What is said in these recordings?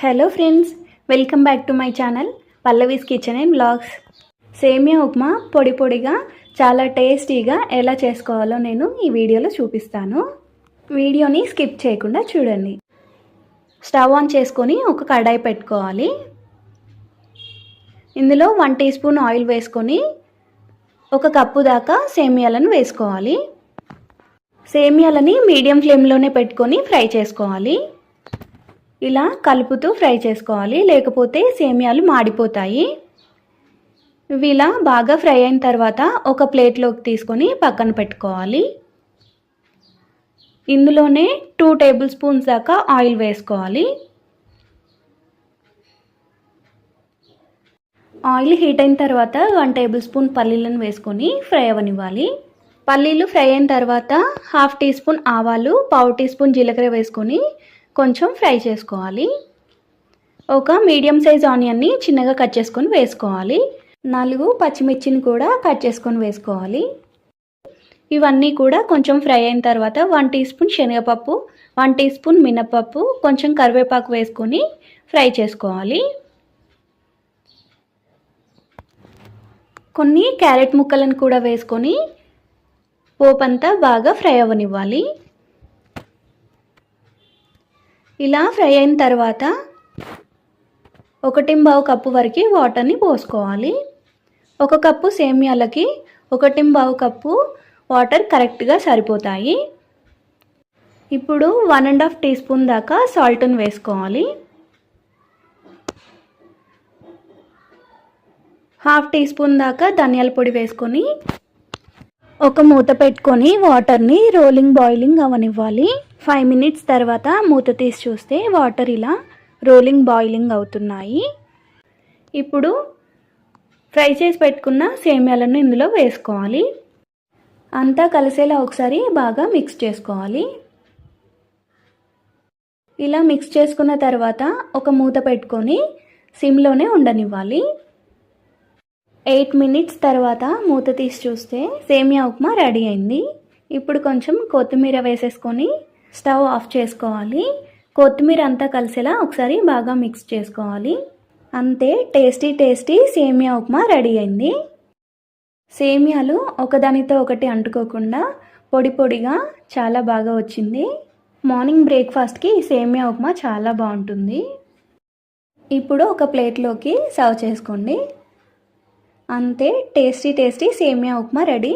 Hello friends, welcome back to my channel Pallavi's kitchen and blogs. Semiya upma పొడి పొడిగా చాలా టేస్టీగా ఎలా చేసుకోవాలో నేను ఈ వీడియోలో చూపిస్తాను. వీడియోని స్కిప్ చేయకుండా చూడండి. స్టవ్ ఆన్ చేసుకొని ఒక కడాయి పెట్టుకోవాలి. ఇందులో 1 టీ స్పూన్ ఆయిల్ వేసుకొని 1 కప్పు దాకా సేమియాలను వేసుకోవాలి. సేమియాలని మీడియం ఫ్లేమ్లోనే పెట్టుకొని ఫ్రై చేసుకోవాలి. ఇలా కలుపుతూ ఫ్రై చేసుకోవాలి, లేకపోతే సేమియాలు మాడిపోతాయి. ఇవి ఇలా బాగా ఫ్రై అయిన తర్వాత ఒక ప్లేట్లోకి తీసుకొని పక్కన పెట్టుకోవాలి. ఇందులోనే 2 టేబుల్ స్పూన్స్ దాకా ఆయిల్ వేసుకోవాలి. ఆయిల్ హీట్ అయిన తర్వాత 1 టేబుల్ స్పూన్ పల్లీలను వేసుకొని ఫ్రై అవ్వనివ్వాలి. పల్లీలు ఫ్రై అయిన తర్వాత 1/2 టీ స్పూన్ ఆవాలు, 1/4 టీ స్పూన్ జీలకర్ర వేసుకొని కొంచెం ఫ్రై చేసుకోవాలి. ఒక మీడియం సైజ్ ఆనియన్ని చిన్నగా కట్ చేసుకొని వేసుకోవాలి. 4 పచ్చిమిర్చిని కూడా కట్ చేసుకొని వేసుకోవాలి. ఇవన్నీ కూడా కొంచెం ఫ్రై అయిన తర్వాత 1 టీ స్పూన్ శనగపప్పు, 1 టీ స్పూన్ మినపప్పు, కొంచెం కరివేపాకు వేసుకొని ఫ్రై చేసుకోవాలి. కొన్ని క్యారెట్ ముక్కలను కూడా వేసుకొని పోపంతా బాగా ఫ్రై అవ్వనివ్వాలి. ఇలా ఫ్రై అయిన తర్వాత 1.5 కప్పు వరకు వాటర్ని పోసుకోవాలి. 1 కప్పు సేమియాలకి 1.5 కప్పు వాటర్ కరెక్ట్గా సరిపోతాయి. ఇప్పుడు 1.5 టీ స్పూన్ దాకా సాల్ట్ని వేసుకోవాలి. 1/2 టీ స్పూన్ దాకా ధనియాల పొడి వేసుకొని ఒక మూత పెట్టుకొని వాటర్ని రోలింగ్ బాయిలింగ్ అవనివ్వాలి. 5 మినిట్స్ తర్వాత మూత తీసి చూస్తే వాటర్ ఇలా రోలింగ్ బాయిలింగ్ అవుతున్నాయి. ఇప్పుడు ఫ్రై చేసి పెట్టుకున్న సేమియాలను ఇందులో వేసుకోవాలి. అంతా కలిసేలా ఒకసారి బాగా మిక్స్ చేసుకోవాలి. ఇలా మిక్స్ చేసుకున్న తర్వాత ఒక మూత పెట్టుకొని సిమ్లోనే ఉండనివ్వాలి. 8 మినిట్స్ తర్వాత మూత తీసి చూస్తే సేమియా ఉప్మా రెడీ అయింది. ఇప్పుడు కొంచెం కొత్తిమీర వేసేసుకొని స్టవ్ ఆఫ్ చేసుకోవాలి. కొత్తిమీర అంతా కలిసేలా ఒకసారి బాగా మిక్స్ చేసుకోవాలి. అంతే, టేస్టీ టేస్టీ సేమియా ఉప్మా రెడీ అయింది. సేమియాలు ఒకదానితో ఒకటి అంటుకోకుండా పొడి పొడిగా చాలా బాగా వచ్చింది. మార్నింగ్ బ్రేక్ఫాస్ట్కి సేమియా ఉప్మా చాలా బాగుంటుంది. ఇప్పుడు ఒక ప్లేట్లోకి సర్వ్ చేసుకోండి. అంతే, టేస్టీ టేస్టీ సేమియా ఉప్మా రెడీ.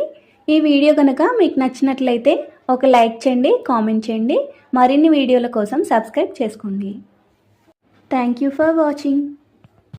ఈ వీడియో కనుక మీకు నచ్చినట్లయితే ఒక లైక్ చేయండి, కామెంట్ చేయండి. మరిన్ని వీడియోల కోసం సబ్స్క్రైబ్ చేసుకోండి. Thank you for watching.